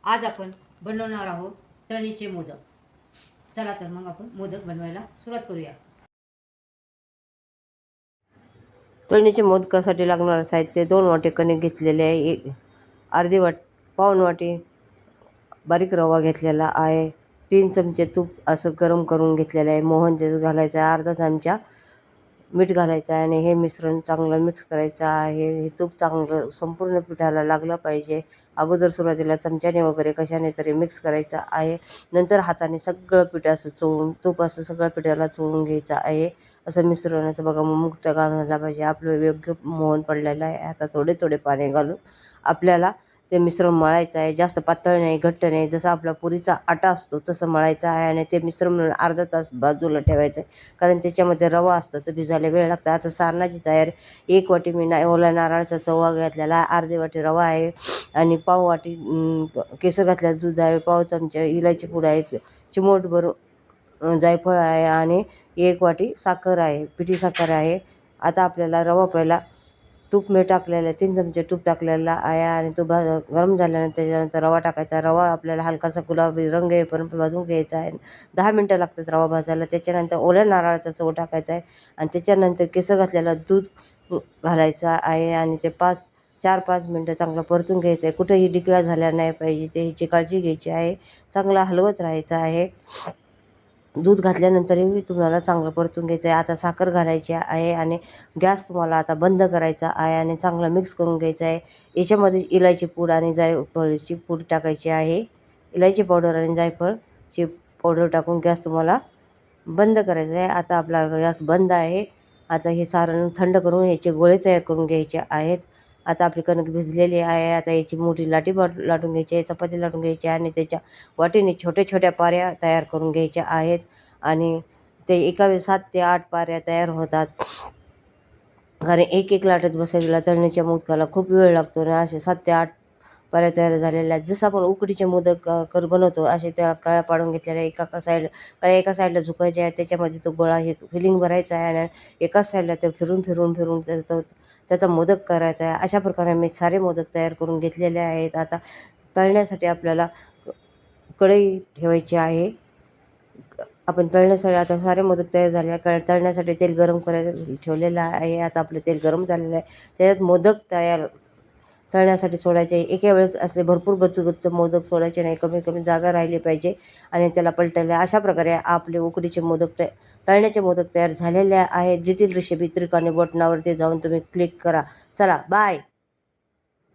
आज आपण बनवणार आहोत तळणीचे मोदक. चला तर मग आपण मोदक बनवायला सुरुवात करूया. तळणीचे मोदकासाठी लागणारं साहित्य 2 वाटी कणिक घेतलेले आहे, अर्धी पाऊण वाटी बारीक रवा घेतलेला आहे, 3 चमचे तूप असं गरम करून घेतलेलं आहे, मोहन त्याचं घालायचं आहे, अर्धा चमचा मीठ घालायचं आहे आणि हे मिश्रण चांगलं मिक्स करायचं आहे. हे तूप चांगलं संपूर्ण पिठाला लागलं पाहिजे. अगोदर सुरुवातीला चमच्याने वगैरे कशाने तरी मिक्स करायचं आहे. नंतर हाताने सगळं पीठ असं चोळून तूप असं सगळ्या पिठाला चोळून घ्यायचं आहे. असं मिश्रणाचं बघा मुक्त घालायला पाहिजे. आपलं योग्य मोहन पडलेलं आहे. आता थोडे थोडे पाणी घालून आपल्याला ते मिश्रण मळायचं आहे. जास्त पातळ नाही, घट्ट नाही, जसं आपला पुरीचा आटा असतो तसं मळायचं आहे आणि ते मिश्रण अर्धा तास बाजूला ठेवायचं आहे, कारण त्याच्यामध्ये रवा असतो तर भिजायला वेळ लागतो. आता सारणाची तयारी 1 वाटी मी ओल्या नारळाचा चवा घेतलेला आहे, अर्धी वाटी रवा आहे आणि पाव वाटी केसर घातलेलं दूध आहे, पाव चमचा इलायची पूड आहे, चिमूटभर जायफळ आहे आणि 1 वाटी साखर आहे, पिठी साखर आहे. आता आपल्याला रवा पहिला तूप मी टाकलेलं आहे, 3 चमचे तूप टाकलेला आहे आणि तो गरम झाल्यानंतर त्याच्यानंतर रवा टाकायचा. रवा आपल्याला हलकासा गुलाबी रंग येईपर्यंत भाजून घ्यायचा आहे. 10 मिनटं लागतात रवा भाजायला. त्याच्यानंतर ओल्या नारळाचा चव टाकायचा आहे आणि त्याच्यानंतर केसर घातलेलं दूध घालायचं आहे आणि ते 4-5 मिनटं चांगलं परतून घ्यायचं आहे. कुठेही डिकळा झाल्या नाही पाहिजे, त्याची काळजी घ्यायची आहे. चांगला हलवत राहायचं आहे. दूध घातल्यानंतरही तुम्हाला चांगलं परतून घ्यायचं आहे. आता साखर घालायची आहे आणि गॅस तुम्हाला आता बंद करायचा आहे आणि चांगलं मिक्स करून घ्यायचं आहे. याच्यामध्ये इलायची पूड आणि जायफळची पूड टाकायची आहे. इलायची पावडर आणि जायफळची पावडर टाकून गॅस तुम्हाला बंद करायचा आहे. आता आपला गॅस बंद आहे. आता हे सारण थंड करून याचे गोळे तयार करून घ्यायचे आहेत. आता आपली कणिक भिजलेली आहे. आता याची मोठी लाटी लाटून घ्यायची आहे, चपाती लाटून घ्यायची आहे आणि त्याच्या वाटीने छोट्या छोट्या पाऱ्या तयार करून घ्यायच्या आहेत आणि ते एका वेळेस 7 ते 8 पाऱ्या तयार होतात. कारण एक लाटत बसायला तळणीच्या मोदकाला खूप वेळ लागतो आणि असे 7 ते 8 पाऱ्या तयार झालेल्या आहेत. जसं आपण उकडीचे मोदक बनवतो असे त्या कळ्या पाडून घेतलेल्या कळ्या एका साईडला झुकायच्या आहेत. त्याच्यामध्ये तो गोळा हे फिलिंग भरायचा आहे आणि एकाच साईडला ते फिरून फिरून फिरून त्याचा मोदक करायचा आहे. अशा प्रकारे मी सारे मोदक तयार करून घेतलेले आहेत. आता तळण्यासाठी आपल्याला कढई ठेवायची आहे. आपण तळण्यासाठी आता सारे मोदक तयार झाले. तळण्यासाठी तेल गरम करायला ठेवलेलं आहे. आता आपलं तेल गरम झालेलं आहे. त्याच्यात मोदक तळण्यासाठी सोडायचे आहे. एका वेळेस असे भरपूर गच्च मोदक सोडायचे नाही, कमी कमी जागा राहिली पाहिजे आणि त्याला पलटायला. अशा प्रकारे आपले उकडीचे मोदक तळण्याचे मोदक तयार झालेले आहेत. डिटेल रेसिपी त्रिकाणी बटनावरती जाऊन तुम्ही क्लिक करा. चला बाय.